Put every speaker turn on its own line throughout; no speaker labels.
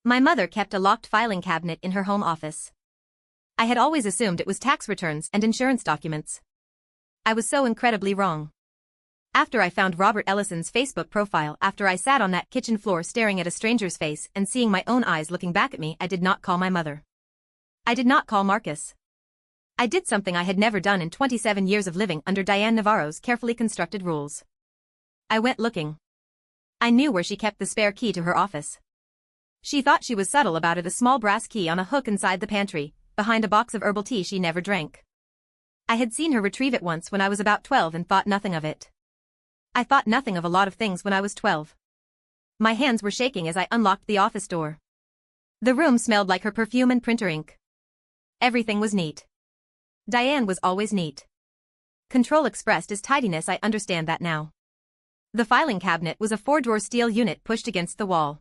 My mother kept a locked filing cabinet in her home office. I had always assumed it was tax returns and insurance documents. I was so incredibly wrong. After I found Robert Ellison's Facebook profile, after I sat on that kitchen floor staring at a stranger's face and seeing my own eyes looking back at me, I did not call my mother. I did not call Marcus. I did something I had never done in 27 years of living under Diane Navarro's carefully constructed rules. I went looking. I knew where she kept the spare key to her office. She thought she was subtle about it, a small brass key on a hook inside the pantry, behind a box of herbal tea she never drank. I had seen her retrieve it once when I was about 12 and thought nothing of it. I thought nothing of a lot of things when I was 12. My hands were shaking as I unlocked the office door. The room smelled like her perfume and printer ink. Everything was neat. Diane was always neat. Control expressed as tidiness, I understand that now. The filing cabinet was a 4-drawer steel unit pushed against the wall.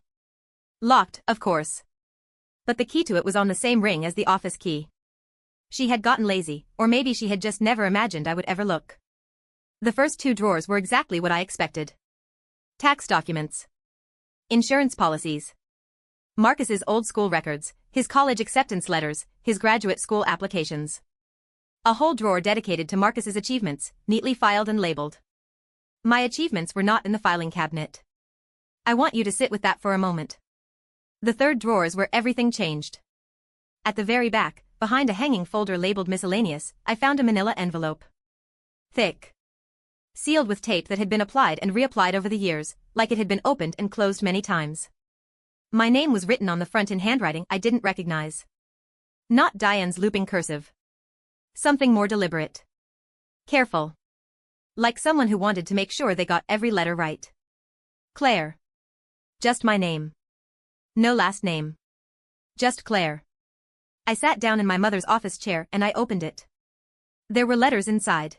Locked, of course. But the key to it was on the same ring as the office key. She had gotten lazy, or maybe she had just never imagined I would ever look. The first 2 drawers were exactly what I expected. Tax documents. Insurance policies. Marcus's old school records, his college acceptance letters, his graduate school applications. A whole drawer dedicated to Marcus's achievements, neatly filed and labeled. My achievements were not in the filing cabinet. I want you to sit with that for a moment. The 3rd drawer is where everything changed. At the very back, behind a hanging folder labeled miscellaneous, I found a manila envelope. Thick. Sealed with tape that had been applied and reapplied over the years, like it had been opened and closed many times. My name was written on the front in handwriting I didn't recognize. Not Diane's looping cursive. Something more deliberate. Careful. Like someone who wanted to make sure they got every letter right. Claire. Just my name. No last name. Just Claire. I sat down in my mother's office chair and I opened it. There were letters inside.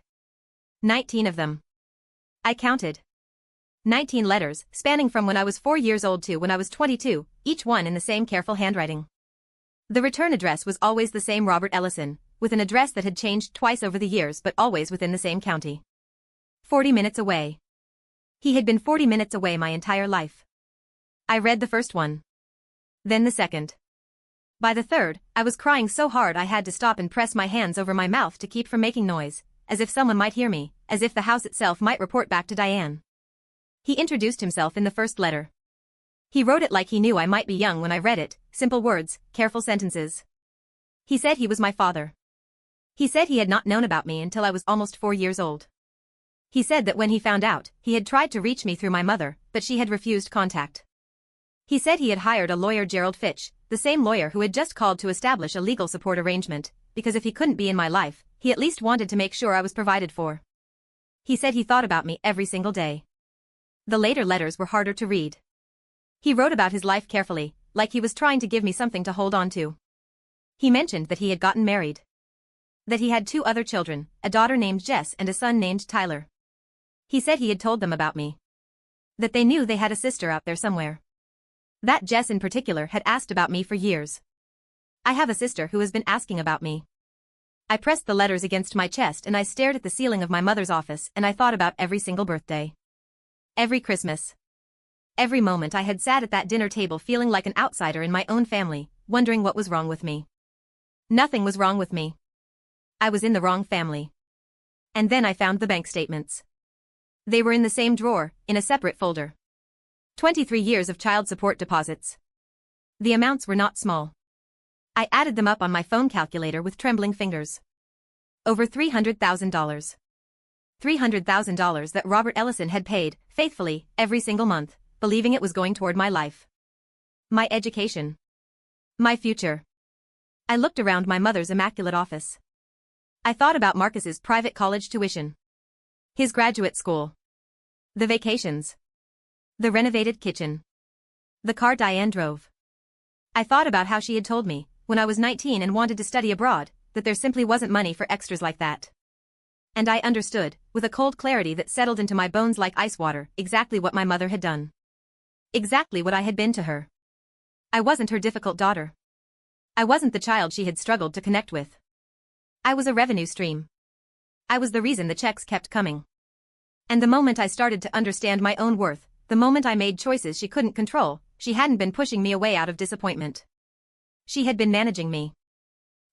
19 of them. I counted. 19 letters, spanning from when I was 4 years old to when I was 22, each one in the same careful handwriting. The return address was always the same, Robert Ellison, with an address that had changed twice over the years but always within the same county. 40 minutes away. He had been 40 minutes away my entire life. I read the first one. Then the second. By the third, I was crying so hard I had to stop and press my hands over my mouth to keep from making noise, as if someone might hear me, as if the house itself might report back to Diane. He introduced himself in the first letter. He wrote it like he knew I might be young when I read it, simple words, careful sentences. He said he was my father. He said he had not known about me until I was almost 4 years old. He said that when he found out, he had tried to reach me through my mother, but she had refused contact. He said he had hired a lawyer, Gerald Fitch, the same lawyer who had just called to establish a legal support arrangement, because if he couldn't be in my life, he at least wanted to make sure I was provided for. He said he thought about me every single day. The later letters were harder to read. He wrote about his life carefully, like he was trying to give me something to hold on to. He mentioned that he had gotten married. That he had 2 other children, a daughter named Jess and a son named Tyler. He said he had told them about me. That they knew they had a sister out there somewhere. That Jess in particular had asked about me for years. I have a sister who has been asking about me. I pressed the letters against my chest and I stared at the ceiling of my mother's office and I thought about every single birthday. Every Christmas. Every moment I had sat at that dinner table feeling like an outsider in my own family, wondering what was wrong with me. Nothing was wrong with me. I was in the wrong family. And then I found the bank statements. They were in the same drawer, in a separate folder. 23 years of child support deposits. The amounts were not small. I added them up on my phone calculator with trembling fingers. Over $300,000. $300,000 that Robert Ellison had paid, faithfully, every single month, believing it was going toward my life. My education. My future. I looked around my mother's immaculate office. I thought about Marcus's private college tuition. His graduate school. The vacations. The renovated kitchen. The car Diane drove. I thought about how she had told me, when I was 19 and wanted to study abroad, that there simply wasn't money for extras like that. And I understood, with a cold clarity that settled into my bones like ice water, exactly what my mother had done. Exactly what I had been to her. I wasn't her difficult daughter. I wasn't the child she had struggled to connect with. I was a revenue stream. I was the reason the checks kept coming. And the moment I started to understand my own worth, the moment I made choices she couldn't control, she hadn't been pushing me away out of disappointment. She had been managing me.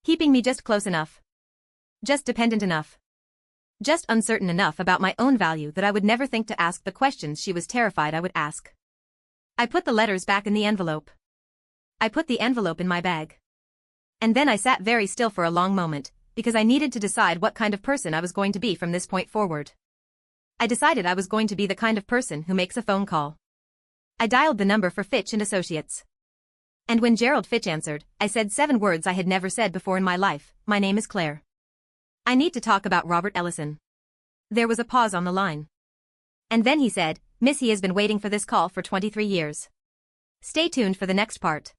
Keeping me just close enough. Just dependent enough. Just uncertain enough about my own value that I would never think to ask the questions she was terrified I would ask. I put the letters back in the envelope. I put the envelope in my bag. And then I sat very still for a long moment, because I needed to decide what kind of person I was going to be from this point forward. I decided I was going to be the kind of person who makes a phone call. I dialed the number for Fitch and Associates. And when Gerald Fitch answered, I said 7 words I had never said before in my life: "My name is Claire. I need to talk about Robert Ellison." There was a pause on the line. And then he said, "Miss, he has been waiting for this call for 23 years. Stay tuned for the next part."